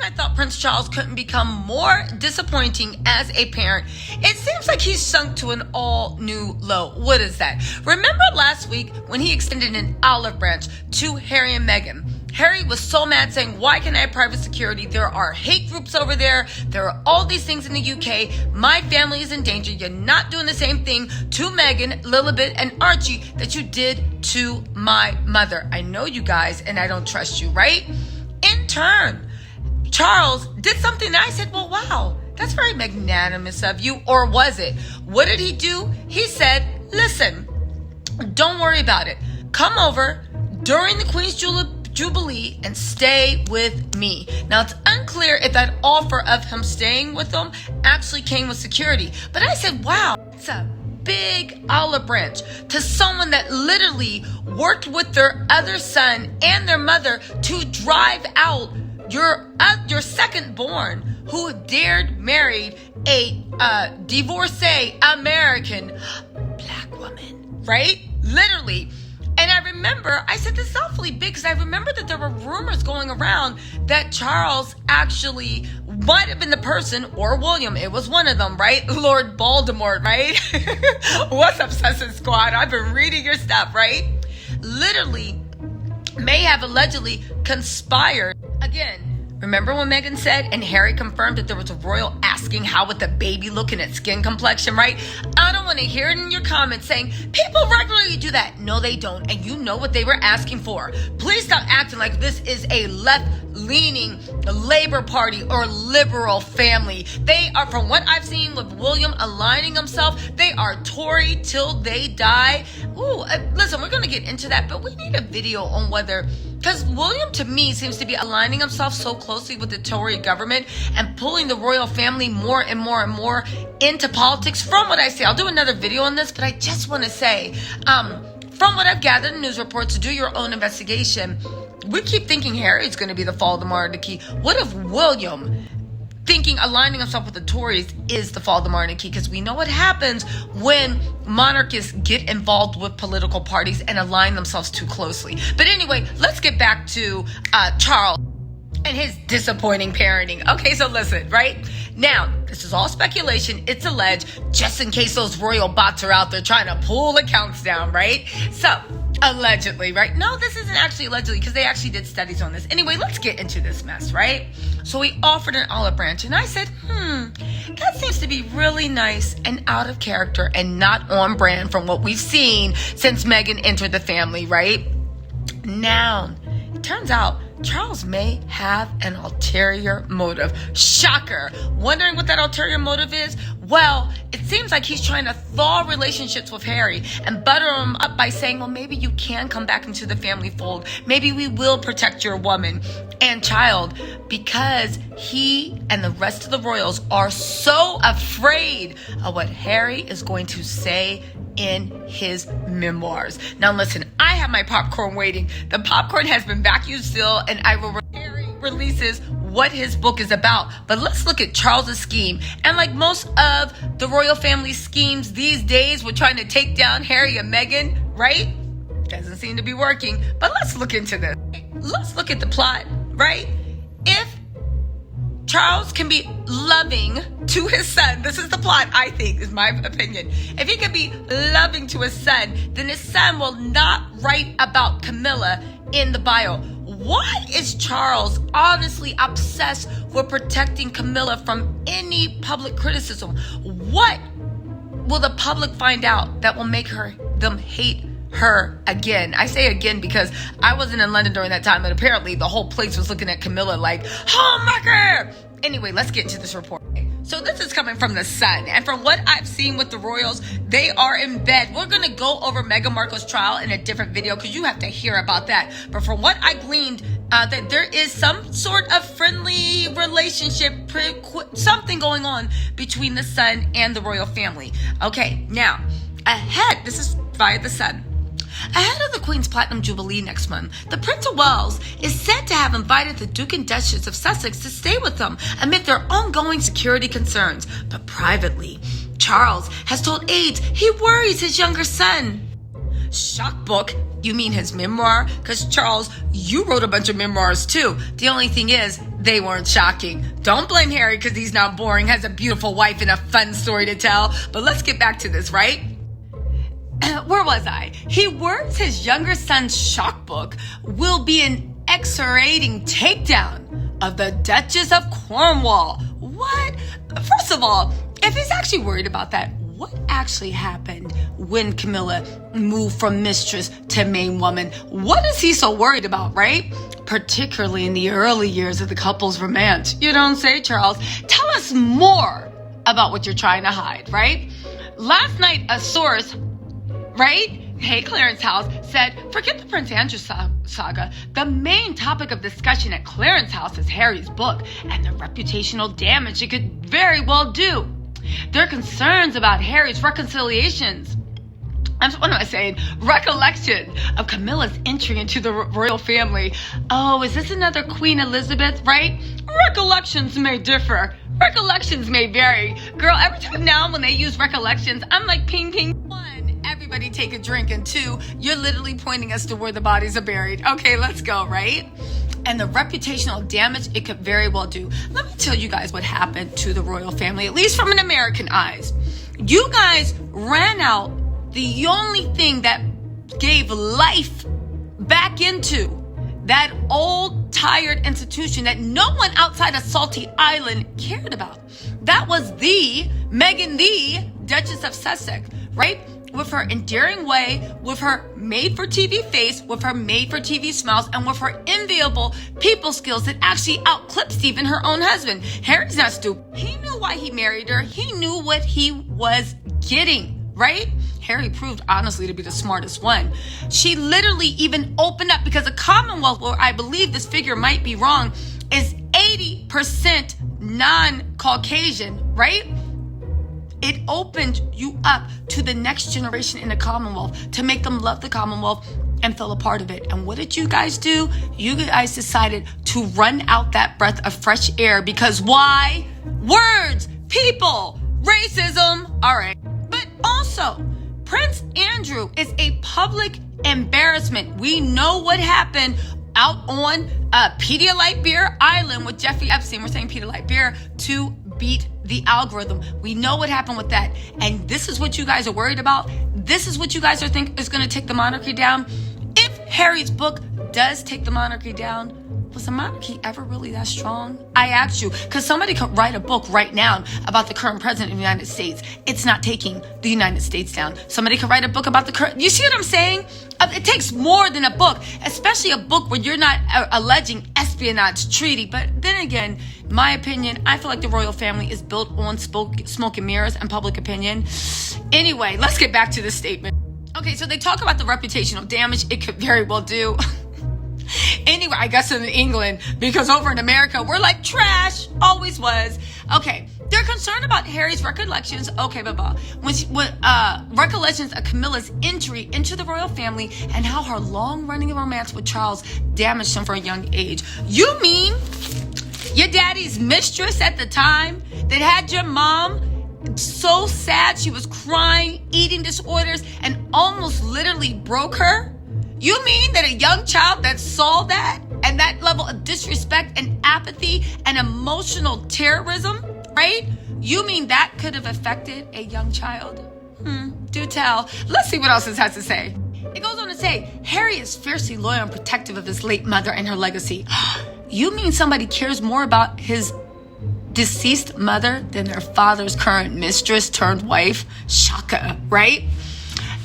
I thought Prince Charles couldn't become more disappointing as a parent, it seems like he's sunk to an all-new low. What is that? Remember last week when he extended an olive branch to Harry and Meghan? Harry was so mad, saying, why can't I have private security? There are hate groups over there. There are all these things in the UK. My family is in danger. You're not doing the same thing to Meghan, Lilibet, and Archie that you did to my mother. I know you guys, and I don't trust you, right? In turn, Charles did something that I said, well, wow, that's very magnanimous of you. Or was it? What did he do? He said, listen, don't worry about it. Come over during the Queen's Jubilee and stay with me. Now, it's unclear if that offer of him staying with them actually came with security. But I said, wow, it's a big olive branch to someone that literally worked with their other son and their mother to drive out your second born, who dared marry a divorcee American black woman, right? Literally. And I remember, I said this is awfully big because I remember that there were rumors going around that Charles actually might have been the person, or William, it was one of them, right? Lord Voldemort, right? What's up, Sussman Squad? I've been reading your stuff, right? Literally may have allegedly conspired. Again, remember when Meghan said and Harry confirmed that there was a royal asking how would the baby look in its skin complexion, right? I don't want to hear it in your comments saying people regularly do that. No, they don't. And you know what they were asking for. Please stop acting like this is a left-leaning Labour Party or liberal family. They are, from what I've seen with William aligning himself, they are Tory till they die. Listen, we're going to get into that, but we need a video on whether, because William, to me, seems to be aligning himself so closely with the Tory government and pulling the royal family more and more and more into politics. From what I see, I'll do another video on this, but I just want to say, from what I've gathered in news reports, to do your own investigation, we keep thinking Harry's going to be the fall of the monarchy. What if William, thinking aligning himself with the Tories, is the fall of the monarchy? Because we know what happens when monarchists get involved with political parties and align themselves too closely. But anyway, let's get back to Charles and his disappointing parenting. Okay, so listen, right? Now, this is all speculation. It's alleged, just in case those royal bots are out there trying to pull accounts down, right? So, allegedly, right? No, this isn't actually allegedly, because they actually did studies on this. Anyway, let's get into this mess, right? So he offered an olive branch, and I said, that seems to be really nice and out of character and not on brand from what we've seen since Meghan entered the family, right? Now, it turns out Charles may have an ulterior motive. Shocker. Wondering what that ulterior motive is? Well, it seems like he's trying to thaw relationships with Harry and butter him up by saying, well, maybe you can come back into the family fold. Maybe we will protect your woman and child, because he and the rest of the royals are so afraid of what Harry is going to say in his memoirs. Now listen, I have my popcorn waiting. The popcorn has been vacuumed still, and I will Harry releases what his book is about. But let's look at Charles's scheme. And like most of the royal family schemes these days, we're trying to take down Harry and Meghan, right? Doesn't seem to be working. But let's look into this. Let's look at the plot, right? If Charles can be loving to his son, this is the plot, I think, is my opinion. If he can be loving to his son, then his son will not write about Camilla in the bio. Why is Charles honestly obsessed with protecting Camilla from any public criticism? What will the public find out that will make them hate her again? I say again because I wasn't in London during that time, and apparently the whole place was looking at Camilla like, homewrecker! Anyway, let's get into this report. So this is coming from The Sun, and from what I've seen with the royals, they are in bed. We're going to go over Meghan Markle's trial in a different video because you have to hear about that. But from what I gleaned, that there is some sort of friendly relationship, something going on between the Sun and the royal family. Okay, now, this is via The Sun. Ahead of the Queen's Platinum Jubilee next month, the Prince of Wales is said to have invited the Duke and Duchess of Sussex to stay with them amid their ongoing security concerns. But privately, Charles has told aides he worries his younger son. Shock book. You mean his memoir? Because Charles, you wrote a bunch of memoirs too. The only thing is, they weren't shocking. Don't blame Harry because he's not boring, has a beautiful wife and a fun story to tell. But let's get back to this, right? Where was I? He words his younger son's shock book will be an excoriating takedown of the Duchess of Cornwall. What? First of all, if he's actually worried about that, what actually happened when Camilla moved from mistress to main woman? What is he so worried about, right? Particularly in the early years of the couple's romance. You don't say, Charles. Tell us more about what you're trying to hide, right? Last night, a source, right? Hey, Clarence House said, forget the Prince Andrew saga. The main topic of discussion at Clarence House is Harry's book and the reputational damage it could very well do. There are concerns about Harry's recollection of Camilla's entry into the royal family. Oh, is this another Queen Elizabeth, right? Recollections may differ. Recollections may vary. Girl, every time now when they use recollections, I'm like, ping, ping. One, everybody take a drink. And two, you're literally pointing us to where the bodies are buried. Okay, let's go, right? And the reputational damage it could very well do. Let me tell you guys what happened to the royal family, at least from an American eyes. You guys ran out the only thing that gave life back into that old, tired institution that no one outside of Salty Island cared about. That was the Meghan, the Duchess of Sussex, right? With her endearing way, with her made-for-TV face, with her made-for-TV smiles, and with her enviable people skills that actually outclips even her own husband. Harry's not stupid. He knew why he married her. He knew what he was getting, right? Harry proved honestly to be the smartest one. She literally even opened up because the Commonwealth, where I believe this figure might be wrong, is 80% non-Caucasian, right? It opened you up to the next generation in the Commonwealth to make them love the Commonwealth and feel a part of it. And what did you guys do? You guys decided to run out that breath of fresh air because why? Words, people, racism. All right. But also, Prince Andrew is a public embarrassment. We know what happened out on Pedialyte Beer Island with Jeffrey Epstein. We're saying Pedialyte Beer to beat the algorithm. We know what happened with that. And this is what you guys are worried about. This is what you guys are think is going to take the monarchy down. If Harry's book does take the monarchy down, was the monarchy ever really that strong? I asked you, because somebody could write a book right now about the current president of the United States. It's not taking the United States down. Somebody could write a book about the current, you see what I'm saying? It takes more than a book, especially a book where you're not alleging espionage treaty. But then again, my opinion, I feel like the royal family is built on smoke and mirrors and public opinion. Anyway, let's get back to the statement. Okay, so they talk about the reputational damage it could very well do. Anyway, I guess in England, because over in America, we're like trash, always was. Okay, they're concerned about Harry's recollections, okay, when recollections of Camilla's entry into the royal family and how her long-running romance with Charles damaged him from a young age. You mean your daddy's mistress at the time that had your mom so sad she was crying, eating disorders, and almost literally broke her? You mean that a young child that saw that and that level of disrespect and apathy and emotional terrorism, right? You mean that could have affected a young child? Do tell. Let's see what else it has to say. It goes on to say, Harry is fiercely loyal and protective of his late mother and her legacy. You mean somebody cares more about his deceased mother than their father's current mistress turned wife? Shaka, right?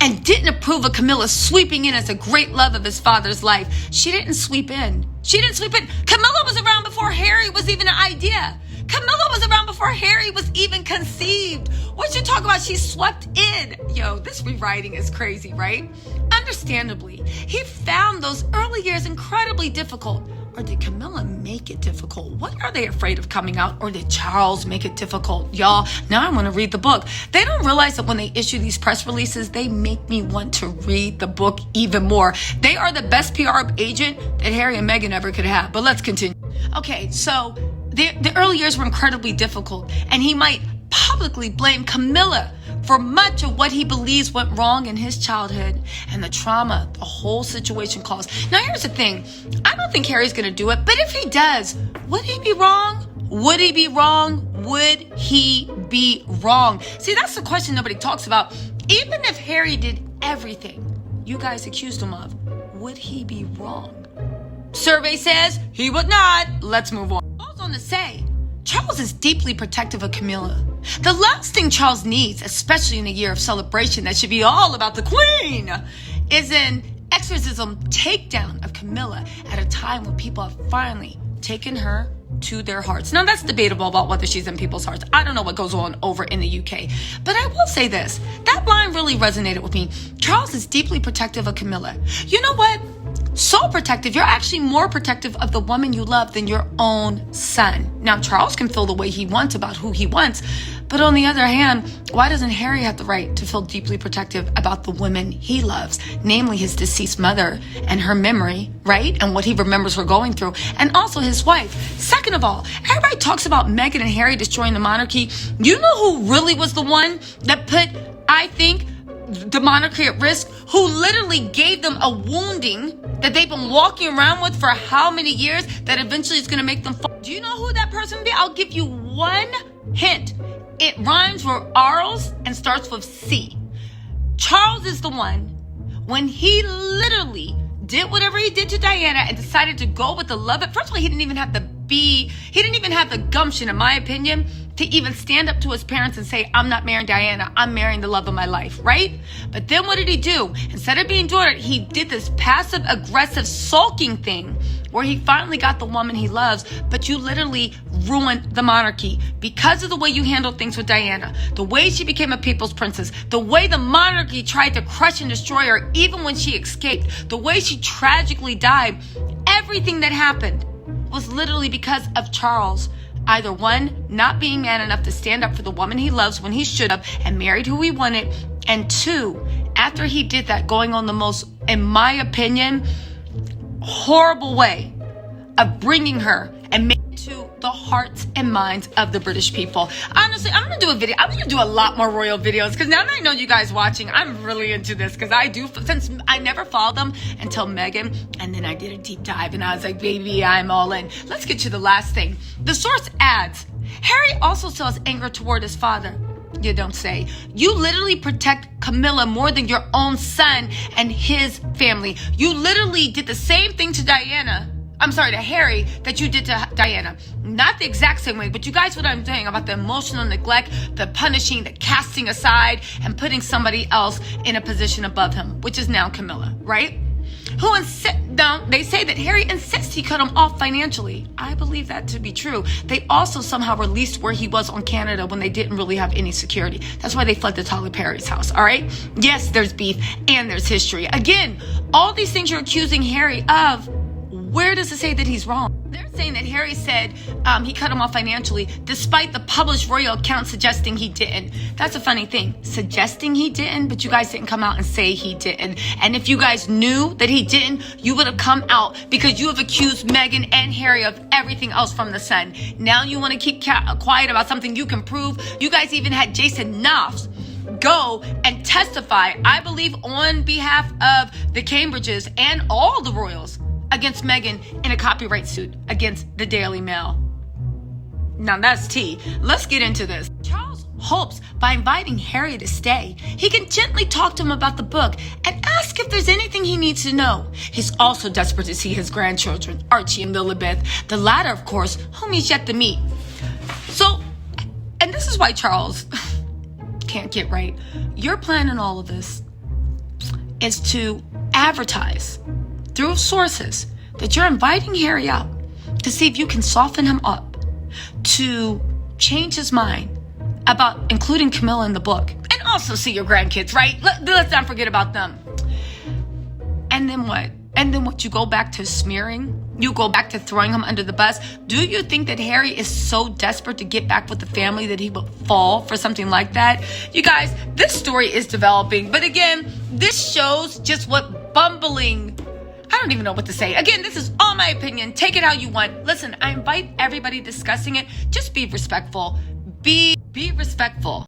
And didn't approve of Camilla sweeping in as a great love of his father's life. She didn't sweep in. Camilla was around before Harry was even an idea. Camilla was around before Harry was even conceived. What you talk about? She swept in. Yo, this rewriting is crazy, right? Understandably, he found those early years incredibly difficult. Or did Camilla make it difficult? What are they afraid of coming out? Or did Charles make it difficult? Y'all, now I want to read the book. They don't realize that when they issue these press releases, they make me want to read the book even more. They are the best PR agent that Harry and Meghan ever could have. But let's continue. Okay, so the early years were incredibly difficult. And he might publicly blamed Camilla for much of what he believes went wrong in his childhood and the trauma the whole situation caused. Now, here's the thing. I don't think Harry's going to do it, but if he does, would he be wrong? Would he be wrong? Would he be wrong? See, that's the question nobody talks about. Even if Harry did everything you guys accused him of, would he be wrong? Survey says he would not. Let's move on. Goes on to say, Charles is deeply protective of Camilla. The last thing Charles needs, especially in a year of celebration that should be all about the Queen, is an exorcism takedown of Camilla at a time when people have finally taken her to their hearts. Now, that's debatable about whether she's in people's hearts. I don't know what goes on over in the UK. But I will say this. That line really resonated with me. Charles is deeply protective of Camilla. You know what? So protective. You're actually more protective of the woman you love than your own son. Now, Charles can feel the way he wants about who he wants. But on the other hand, why doesn't Harry have the right to feel deeply protective about the women he loves, namely his deceased mother and her memory, right? And what he remembers her going through, and also his wife. Second of all, everybody talks about Meghan and Harry destroying the monarchy. You know who really was the one that put, I think, the monarchy at risk? Who literally gave them a wounding that they've been walking around with for how many years that eventually is going to make them fall? Do you know who that person would be? I'll give you one hint. It rhymes with Arles and starts with C. Charles is the one, when he literally did whatever he did to Diana and decided to go with the love. First of all, he didn't even have the gumption, in my opinion, to even stand up to his parents and say, I'm not marrying Diana, I'm marrying the love of my life, right? But then what did he do? Instead of being doing it, he did this passive aggressive sulking thing where he finally got the woman he loves, but you literally ruined the monarchy because of the way you handled things with Diana, the way she became a people's princess, the way the monarchy tried to crush and destroy her even when she escaped, the way she tragically died. Everything that happened was literally because of Charles. Either one, not being man enough to stand up for the woman he loves when he should have and married who he wanted. And two, after he did that, going on the most, in my opinion, horrible way of bringing her and making it to the hearts and minds of the British people. Honestly, I'm going to do a video. I'm going to do a lot more royal videos because now that I know you guys watching, I'm really into this because I do, since I never followed them until Meghan, and then I did a deep dive and I was like, baby, I'm all in. Let's get to the last thing. The source adds, Harry also shows anger toward his father. You don't say. You literally protect Camilla more than your own son and his family. You literally did the same thing to Harry that you did to Diana. Not the exact same way, but you guys, what I'm saying about the emotional neglect, the punishing, the casting aside, and putting somebody else in a position above him, which is now Camilla, right? Now, they say that Harry insists he cut him off financially. I believe that to be true. They also somehow released where he was on Canada when they didn't really have any security. That's why they fled to Tyler Perry's house, all right? Yes, there's beef and there's history. Again, all these things you're accusing Harry of, where does it say that he's wrong? They're saying that Harry said he cut him off financially, despite the published royal account suggesting he didn't. That's a funny thing, suggesting he didn't, but you guys didn't come out and say he didn't. And if you guys knew that he didn't, you would have come out because you have accused Meghan and Harry of everything else from the Sun. Now you want to keep quiet about something you can prove. You guys even had Jason Knopf go and testify, I believe, on behalf of the Cambridges and all the royals against Meghan in a copyright suit against the Daily Mail. Now that's tea. Let's get into this. Charles hopes by inviting Harry to stay, he can gently talk to him about the book and ask if there's anything he needs to know. He's also desperate to see his grandchildren, Archie and Lilibeth, the latter, of course, whom he's yet to meet. So, and this is why Charles can't get right. Your plan in all of this is to advertise through sources that you're inviting Harry out to see if you can soften him up, to change his mind about including Camilla in the book, and also see your grandkids, right? Let's not forget about them. And then what? And then what? You go back to smearing? You go back to throwing him under the bus? Do you think that Harry is so desperate to get back with the family that he would fall for something like that? You guys, this story is developing, but again, this shows just what bumbling, I don't even know what to say. Again, this is all my opinion. Take it how you want. Listen, I invite everybody discussing it. Just be respectful. Be respectful.